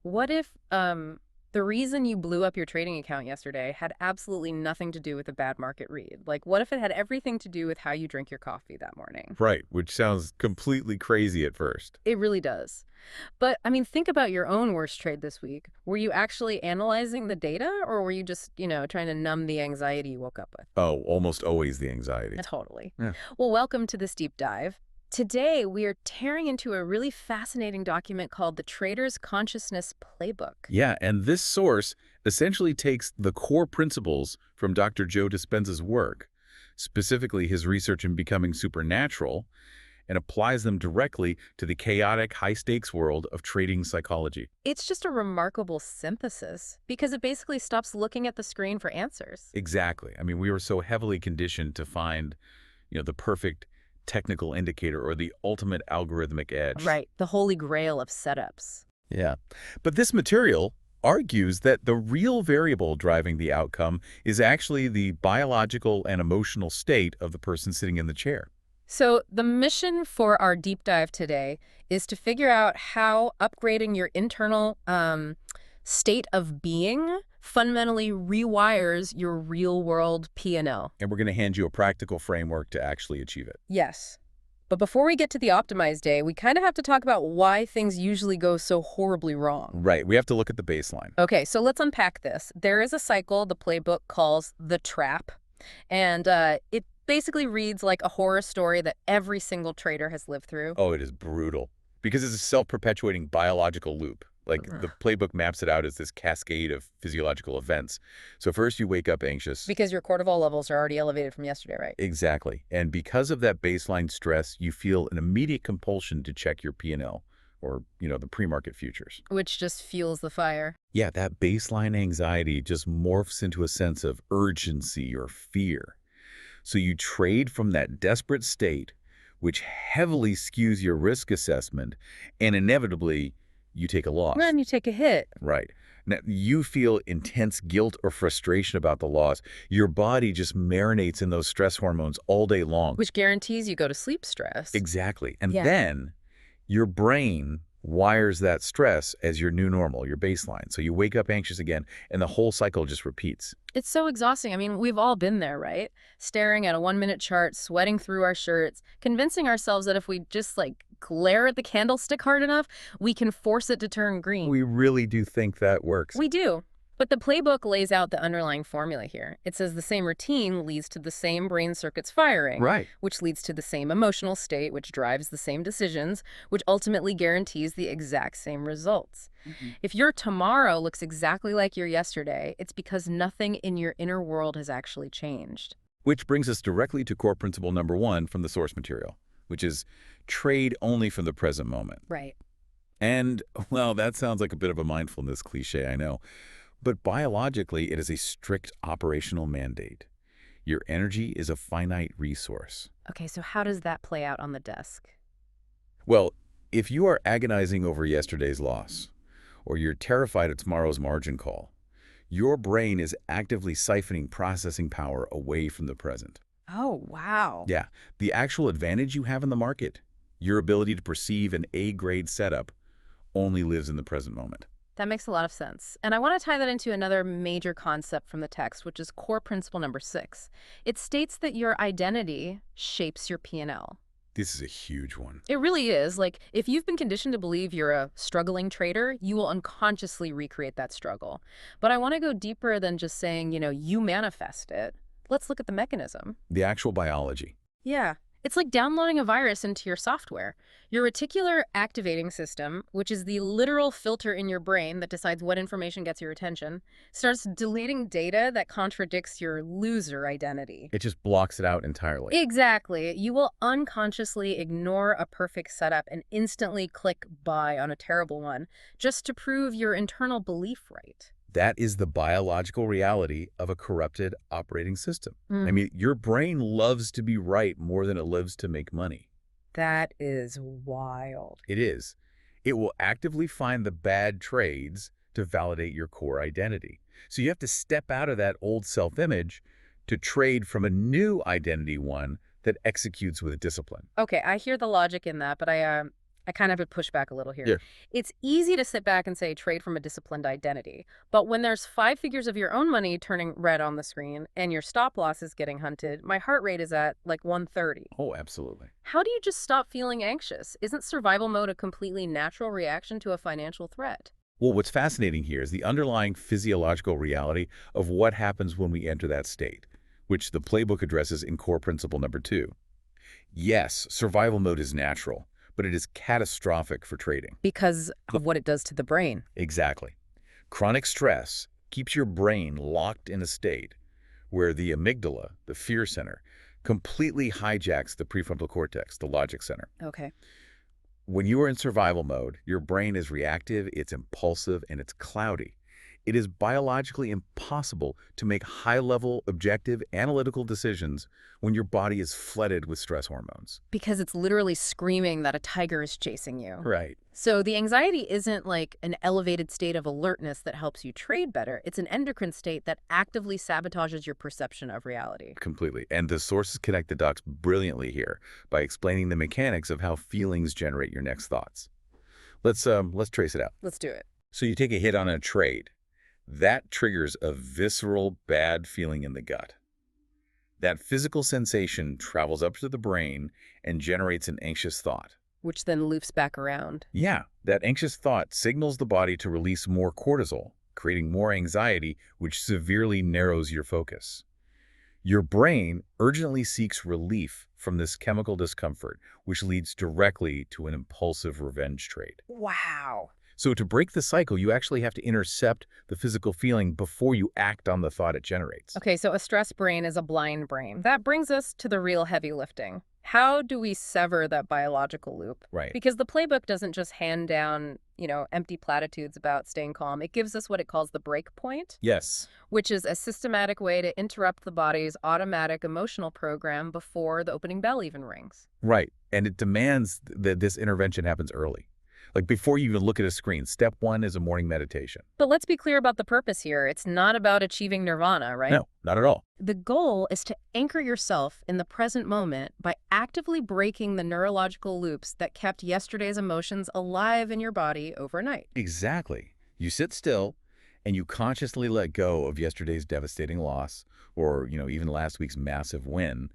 What if the reason you blew up your trading account yesterday had absolutely nothing to do with a bad market read? Like, what if it had everything to do with how you drink your coffee that morning? Right, which sounds completely crazy at first. It really does. But, I mean, think about your own worst trade this week. Were you actually analyzing the data, or were you just, trying to numb the anxiety you woke up with? Oh, almost always the anxiety. Totally. Yeah. Well, welcome to this deep dive. Today, we are tearing into a really fascinating document called the Trader's Consciousness Playbook. Yeah, and this source essentially takes the core principles from Dr. Joe Dispenza's work, specifically his research in becoming supernatural, and applies them directly to the chaotic, high-stakes world of trading psychology. It's just a remarkable synthesis because it basically stops looking at the screen for answers. Exactly. I mean, we were so heavily conditioned to find, the perfect technical indicator or the ultimate algorithmic edge. Right, the holy grail of setups. Yeah. But this material argues that the real variable driving the outcome is actually the biological and emotional state of the person sitting in the chair. So, the mission for our deep dive today is to figure out how upgrading your internal state of being fundamentally rewires your real world P&L. And we're going to hand you a practical framework to actually achieve it. Yes. But before we get to the optimized day, we kind of have to talk about why things usually go so horribly wrong. Right. We have to look at the baseline. Okay, so let's unpack this. There is a cycle the playbook calls the trap, and it basically reads like a horror story that every single trader has lived through. Oh, it is brutal because it's a self-perpetuating biological loop. Like the playbook maps it out as this cascade of physiological events. So first you wake up anxious. Because your cortisol levels are already elevated from yesterday, right? Exactly. And because of that baseline stress, you feel an immediate compulsion to check your P&L or, the pre-market futures. Which just fuels the fire. Yeah, that baseline anxiety just morphs into a sense of urgency or fear. So you trade from that desperate state, which heavily skews your risk assessment, and inevitably, you take a loss. And you take a hit. Right. Now, you feel intense guilt or frustration about the loss. Your body just marinates in those stress hormones all day long. Which guarantees you go to sleep stressed. Exactly. And Yeah. then your brain wires that stress as your new normal, your baseline. So you wake up anxious again, and the whole cycle just repeats. It's so exhausting. I mean, we've all been there, right? Staring at a 1-minute chart, sweating through our shirts, convincing ourselves that if we just glare at the candlestick hard enough, we can force it to turn green. We really do think that works. We do. But the playbook lays out the underlying formula here. It says the same routine leads to the same brain circuits firing, Right. which leads to the same emotional state, which drives the same decisions, which ultimately guarantees the exact same results. If your tomorrow looks exactly like your yesterday, it's because nothing in your inner world has actually changed. Which brings us directly to core principle number 1 from the source material, which is trade only from the present moment. Right. And, well, that sounds like a bit of a mindfulness cliche, I know. But biologically, it is a strict operational mandate. Your energy is a finite resource. Okay, so how does that play out on the desk? Well, if you are agonizing over yesterday's loss, or you're terrified of tomorrow's margin call, your brain is actively siphoning processing power away from the present. Oh, wow. Yeah, the actual advantage you have in the market, your ability to perceive an A-grade setup, only lives in the present moment. That makes a lot of sense. And I want to tie that into another major concept from the text, which is core principle number 6. It states that your identity shapes your P&L. This is a huge one. It really is. If you've been conditioned to believe you're a struggling trader, you will unconsciously recreate that struggle. But I want to go deeper than just saying, you manifest it. Let's look at the mechanism. The actual biology. Yeah. It's like downloading a virus into your software. Your reticular activating system, which is the literal filter in your brain that decides what information gets your attention, starts deleting data that contradicts your loser identity. It just blocks it out entirely. Exactly. You will unconsciously ignore a perfect setup and instantly click buy on a terrible one just to prove your internal belief right. That is the biological reality of a corrupted operating system. I mean, your brain loves to be right more than it lives to make money. That is wild. It is. It will actively find the bad trades to validate your core identity. So you have to step out of that old self-image to trade from a new identity one that executes with discipline. Okay, I hear the logic in that, but I kind of have to push back a little here. Yeah. It's easy to sit back and say trade from a disciplined identity. But when there's five figures of your own money turning red on the screen and your stop loss is getting hunted, my heart rate is at like 130. Oh, absolutely. How do you just stop feeling anxious? Isn't survival mode a completely natural reaction to a financial threat? Well, what's fascinating here is the underlying physiological reality of what happens when we enter that state, which the playbook addresses in core principle number 2. Yes, survival mode is natural, but it is catastrophic for trading. Because of what it does to the brain. Exactly. Chronic stress keeps your brain locked in a state where the amygdala, the fear center, completely hijacks the prefrontal cortex, the logic center. Okay. When you are in survival mode, your brain is reactive, it's impulsive, and it's cloudy. It is biologically impossible to make high-level, objective, analytical decisions when your body is flooded with stress hormones. Because it's literally screaming that a tiger is chasing you. Right. So the anxiety isn't like an elevated state of alertness that helps you trade better. It's an endocrine state that actively sabotages your perception of reality. Completely. And the sources connect the dots brilliantly here by explaining the mechanics of how feelings generate your next thoughts. Let's trace it out. Let's do it. So you take a hit on a trade. That triggers a visceral bad feeling in the gut. That physical sensation travels up to the brain and generates an anxious thought. Which then loops back around. Yeah, that anxious thought signals the body to release more cortisol, creating more anxiety, which severely narrows your focus. Your brain urgently seeks relief from this chemical discomfort, which leads directly to an impulsive revenge trade. Wow. So to break the cycle, you actually have to intercept the physical feeling before you act on the thought it generates. Okay, so a stressed brain is a blind brain. That brings us to the real heavy lifting. How do we sever that biological loop? Right. Because the playbook doesn't just hand down, empty platitudes about staying calm. It gives us what it calls the break point, Yes. which is a systematic way to interrupt the body's automatic emotional program before the opening bell even rings. Right. And it demands that this intervention happens early. Like before you even look at a screen. Step 1 is a morning meditation. But let's be clear about the purpose here. It's not about achieving nirvana, right? No, not at all. The goal is to anchor yourself in the present moment by actively breaking the neurological loops that kept yesterday's emotions alive in your body overnight. Exactly. You sit still and you consciously let go of yesterday's devastating loss or, even last week's massive win.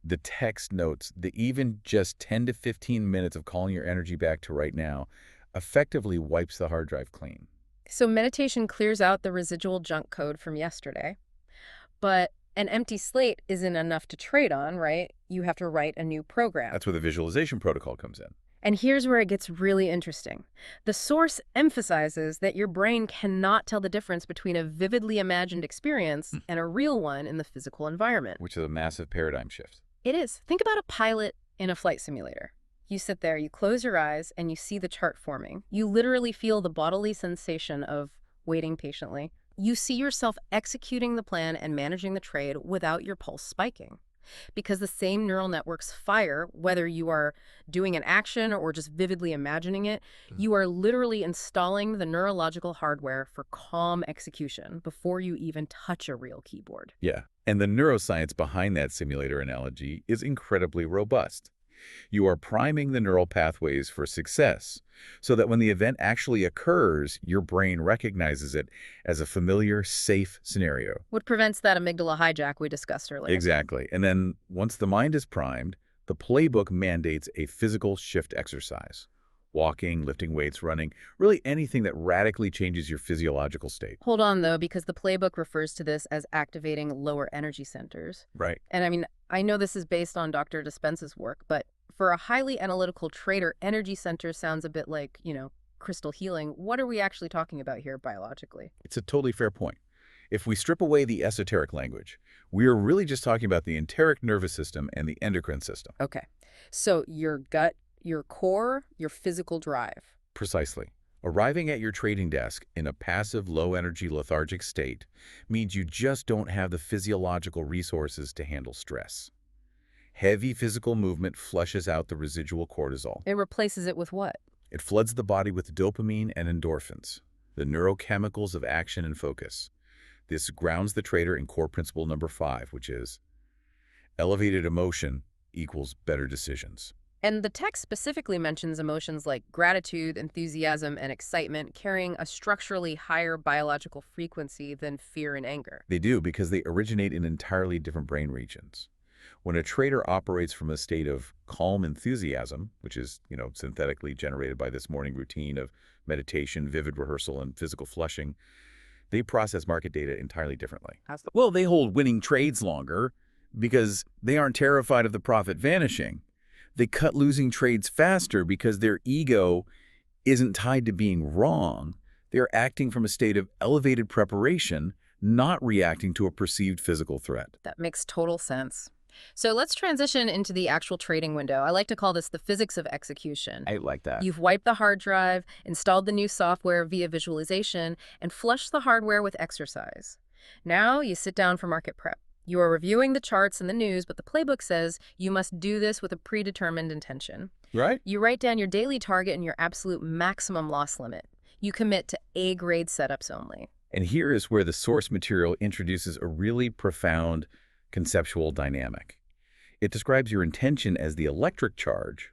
The text notes that even just 10 to 15 minutes of calling your energy back to right now effectively wipes the hard drive clean. So meditation clears out the residual junk code from yesterday. But an empty slate isn't enough to trade on, right? You have to write a new program. That's where the visualization protocol comes in. And here's where it gets really interesting. The source emphasizes that your brain cannot tell the difference between a vividly imagined experience and a real one in the physical environment. Which is a massive paradigm shift. It is. Think about a pilot in a flight simulator. You sit there, you close your eyes, and you see the chart forming. You literally feel the bodily sensation of waiting patiently. You see yourself executing the plan and managing the trade without your pulse spiking. Because the same neural networks fire, whether you are doing an action or just vividly imagining it, you are literally installing the neurological hardware for calm execution before you even touch a real keyboard. Yeah. And the neuroscience behind that simulator analogy is incredibly robust. You are priming the neural pathways for success so that when the event actually occurs, your brain recognizes it as a familiar, safe scenario. What prevents that amygdala hijack we discussed earlier? Exactly. And then once the mind is primed, the playbook mandates a physical shift exercise. Walking, lifting weights, running, really anything that radically changes your physiological state. Hold on, though, because the playbook refers to this as activating lower energy centers. Right. And I know this is based on Dr. Dispenza's work, but for a highly analytical trader, energy centers sounds a bit like, crystal healing. What are we actually talking about here biologically? It's a totally fair point. If we strip away the esoteric language, we are really just talking about the enteric nervous system and the endocrine system. Okay. So your gut, your core, your physical drive. Precisely. Arriving at your trading desk in a passive, low-energy, lethargic state means you just don't have the physiological resources to handle stress. Heavy physical movement flushes out the residual cortisol. It replaces it with what? It floods the body with dopamine and endorphins, the neurochemicals of action and focus. This grounds the trader in core principle number 5, which is elevated emotion equals better decisions. And the text specifically mentions emotions like gratitude, enthusiasm, and excitement carrying a structurally higher biological frequency than fear and anger. They do because they originate in entirely different brain regions. When a trader operates from a state of calm enthusiasm, which is, synthetically generated by this morning routine of meditation, vivid rehearsal, and physical flushing, they process market data entirely differently. Well, they hold winning trades longer because they aren't terrified of the profit vanishing. They cut losing trades faster because their ego isn't tied to being wrong. They're acting from a state of elevated preparation, not reacting to a perceived physical threat. That makes total sense. So let's transition into the actual trading window. I like to call this the physics of execution. I like that. You've wiped the hard drive, installed the new software via visualization, and flushed the hardware with exercise. Now you sit down for market prep. You are reviewing the charts and the news, but the playbook says you must do this with a predetermined intention. Right? You write down your daily target and your absolute maximum loss limit. You commit to A-grade setups only. And here is where the source material introduces a really profound conceptual dynamic. It describes your intention as the electric charge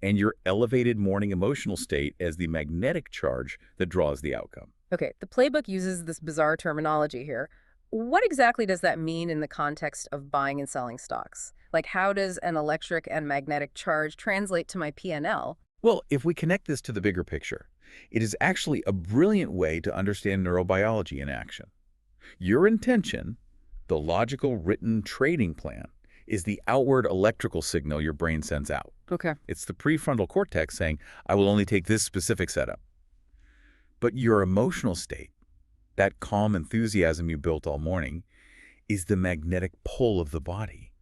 and your elevated morning emotional state as the magnetic charge that draws the outcome. Okay, the playbook uses this bizarre terminology here. What exactly does that mean in the context of buying and selling stocks? Like, how does an electric and magnetic charge translate to my P&L? Well, if we connect this to the bigger picture, it is actually a brilliant way to understand neurobiology in action. Your intention, the logical written trading plan, is the outward electrical signal your brain sends out. Okay. It's the prefrontal cortex saying, I will only take this specific setup. But your emotional state, that calm enthusiasm you built all morning, is the magnetic pull of the body.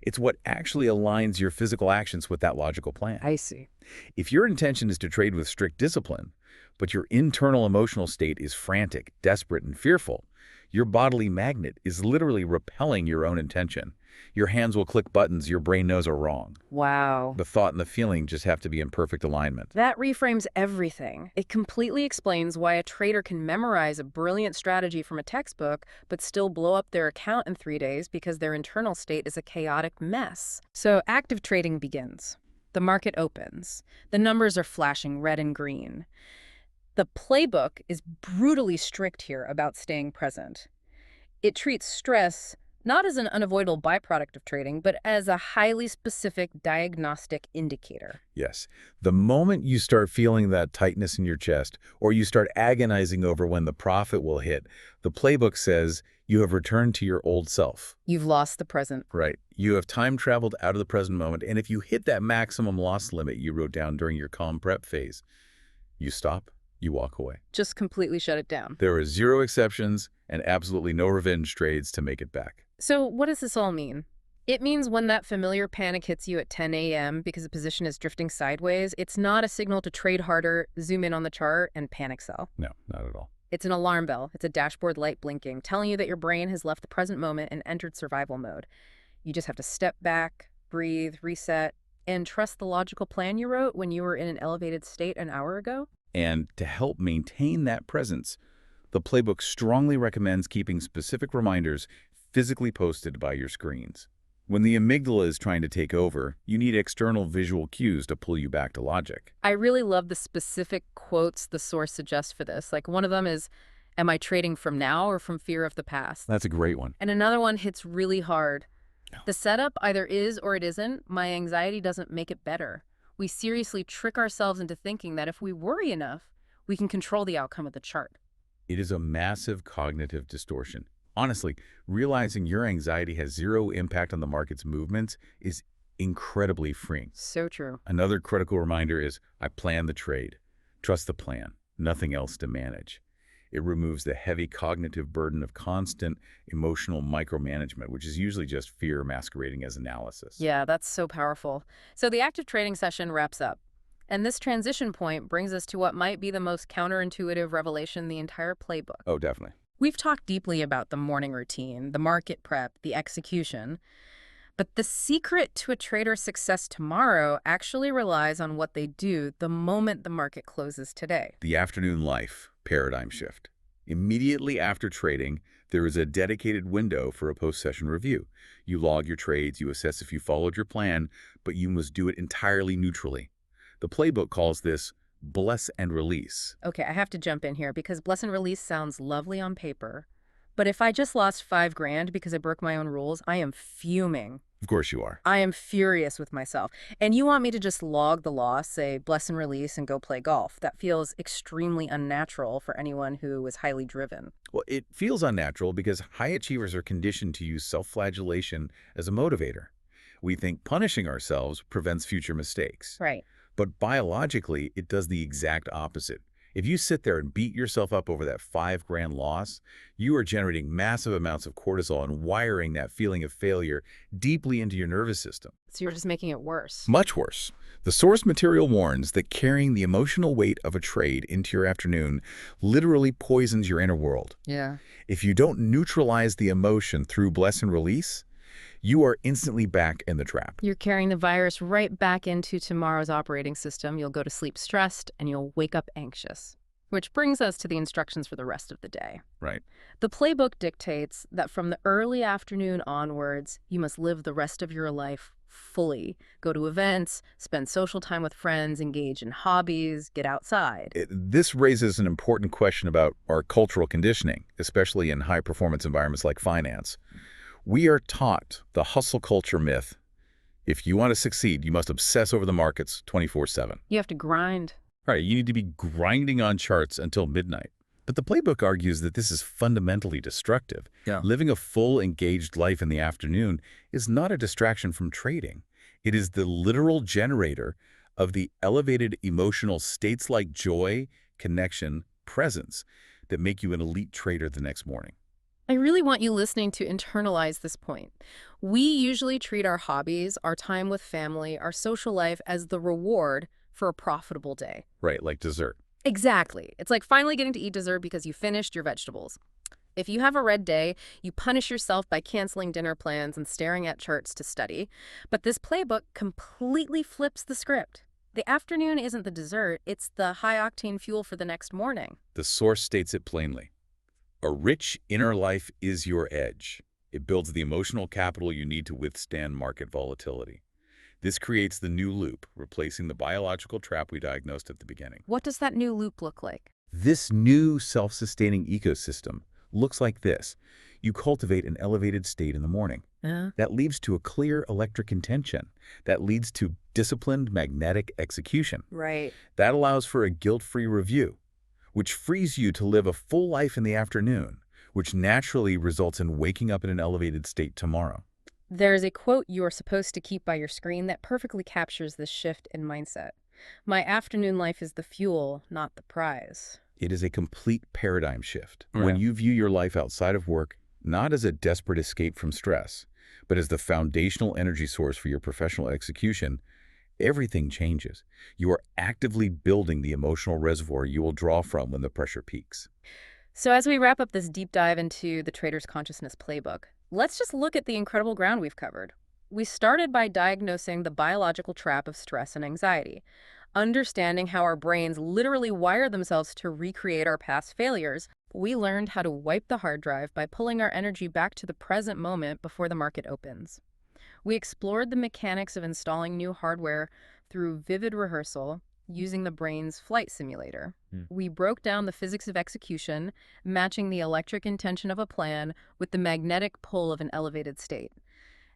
It's what actually aligns your physical actions with that logical plan. I see. If your intention is to trade with strict discipline, but your internal emotional state is frantic, desperate, and fearful, your bodily magnet is literally repelling your own intention. Your hands will click buttons your brain knows are wrong. Wow. The thought and the feeling just have to be in perfect alignment. That reframes everything. It completely explains why a trader can memorize a brilliant strategy from a textbook, but still blow up their account in 3 days because their internal state is a chaotic mess. So active trading begins. The market opens. The numbers are flashing red and green. The playbook is brutally strict here about staying present. It treats stress not as an unavoidable byproduct of trading, but as a highly specific diagnostic indicator. Yes. The moment you start feeling that tightness in your chest, or you start agonizing over when the profit will hit, the playbook says you have returned to your old self. You've lost the present. Right. You have time traveled out of the present moment, and if you hit that maximum loss limit you wrote down during your calm prep phase, you stop, you walk away. Just completely shut it down. There are zero exceptions and absolutely no revenge trades to make it back. So what does this all mean? It means when that familiar panic hits you at 10 a.m. because the position is drifting sideways, it's not a signal to trade harder, zoom in on the chart, and panic sell. No, not at all. It's an alarm bell. It's a dashboard light blinking, telling you that your brain has left the present moment and entered survival mode. You just have to step back, breathe, reset, and trust the logical plan you wrote when you were in an elevated state an hour ago. And to help maintain that presence, the playbook strongly recommends keeping specific reminders physically posted by your screens. When the amygdala is trying to take over, you need external visual cues to pull you back to logic. I really love the specific quotes the source suggests for this. Like one of them is, am I trading from now or from fear of the past? That's a great one. And another one hits really hard. No. The setup either is or it isn't. My anxiety doesn't make it better. We seriously trick ourselves into thinking that if we worry enough, we can control the outcome of the chart. It is a massive cognitive distortion. Honestly, realizing your anxiety has zero impact on the market's movements is incredibly freeing. So true. Another critical reminder is, I plan the trade. Trust the plan, nothing else to manage. It removes the heavy cognitive burden of constant emotional micromanagement, which is usually just fear masquerading as analysis. Yeah, that's so powerful. So the active trading session wraps up. And this transition point brings us to what might be the most counterintuitive revelation in the entire playbook. Oh, definitely. We've talked deeply about the morning routine, the market prep, the execution. But the secret to a trader's success tomorrow actually relies on what they do the moment the market closes today. The afternoon life paradigm shift. Immediately after trading, There is a dedicated window for a post-session review. You log your trades, you assess if you followed your plan, but you must do it entirely neutrally. The playbook calls this bless and release. Okay, I have to jump in here because bless and release sounds lovely on paper. But if I just lost 5 grand because I broke my own rules, I am fuming. Of course you are. I am furious with myself. And you want me to just log the loss, say bless and release, and go play golf. That feels extremely unnatural for anyone who is highly driven. Well, it feels unnatural because high achievers are conditioned to use self-flagellation as a motivator. We think punishing ourselves prevents future mistakes. Right. But biologically, it does the exact opposite. If you sit there and beat yourself up over that 5 grand loss, you are generating massive amounts of cortisol and wiring that feeling of failure deeply into your nervous system. So you're just making it worse. Much worse. The source material warns that carrying the emotional weight of a trade into your afternoon literally poisons your inner world. Yeah. If you don't neutralize the emotion through bless and release, you are instantly back in the trap. You're carrying the virus right back into tomorrow's operating system. You'll go to sleep stressed and you'll wake up anxious. Which brings us to the instructions for the rest of the day. Right. The playbook dictates that from the early afternoon onwards, you must live the rest of your life fully. Go to events, spend social time with friends, engage in hobbies, get outside. This raises an important question about our cultural conditioning, especially in high-performance environments like finance. We are taught the hustle culture myth. If you want to succeed, you must obsess over the markets 24/7. You have to grind. Right, you need to be grinding on charts until midnight. But the playbook argues that this is fundamentally destructive. Yeah. Living a full, engaged life in the afternoon is not a distraction from trading. It is the literal generator of the elevated emotional states like joy, connection, presence that make you an elite trader the next morning. I really want you listening to internalize this point. We usually treat our hobbies, our time with family, our social life as the reward for a profitable day. Right, like dessert. Exactly. It's like finally getting to eat dessert because you finished your vegetables. If you have a red day, you punish yourself by canceling dinner plans and staring at charts to study. But this playbook completely flips the script. The afternoon isn't the dessert, it's the high-octane fuel for the next morning. The source states it plainly. A rich inner life is your edge. It builds the emotional capital you need to withstand market volatility. This creates the new loop, replacing the biological trap we diagnosed at the beginning. What does that new loop look like? This new self-sustaining ecosystem looks like this. You cultivate an elevated state in the morning. That leads to a clear electric intention. That leads to disciplined magnetic execution. Right. That allows for a guilt-free review, which frees you to live a full life in the afternoon, which naturally results in waking up in an elevated state tomorrow. There's a quote you are supposed to keep by your screen that perfectly captures this shift in mindset. My afternoon life is the fuel, not the prize. It is a complete paradigm shift. Right. When you view your life outside of work, not as a desperate escape from stress, but as the foundational energy source for your professional execution, everything changes. You are actively building the emotional reservoir you will draw from when the pressure peaks. So as we wrap up this deep dive into the Trader's Consciousness Playbook, let's just look at the incredible ground we've covered. We started by diagnosing the biological trap of stress and anxiety, understanding how our brains literally wire themselves to recreate our past failures. We learned how to wipe the hard drive by pulling our energy back to the present moment before the market opens. We explored the mechanics of installing new hardware through vivid rehearsal, using the brain's flight simulator. We broke down the physics of execution, matching the electric intention of a plan with the magnetic pull of an elevated state.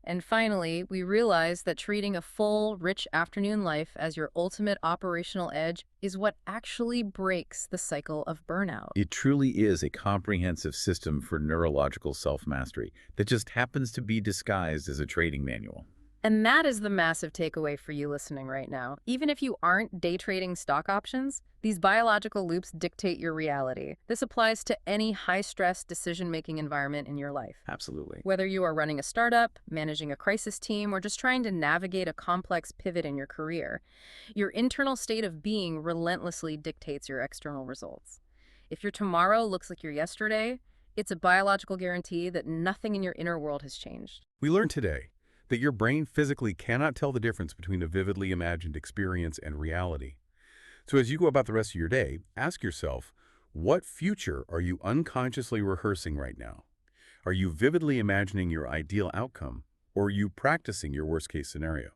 And finally, we realized that treating a full, rich afternoon life as your ultimate operational edge is what actually breaks the cycle of burnout. It truly is a comprehensive system for neurological self-mastery that just happens to be disguised as a trading manual. And that is the massive takeaway for you listening right now. Even if you aren't day trading stock options, these biological loops dictate your reality. This applies to any high-stress decision-making environment in your life. Absolutely. Whether you are running a startup, managing a crisis team, or just trying to navigate a complex pivot in your career, your internal state of being relentlessly dictates your external results. If your tomorrow looks like your yesterday, it's a biological guarantee that nothing in your inner world has changed. We learned today that your brain physically cannot tell the difference between a vividly imagined experience and reality. So as you go about the rest of your day, ask yourself, what future are you unconsciously rehearsing right now? Are you vividly imagining your ideal outcome, or are you practicing your worst-case scenario?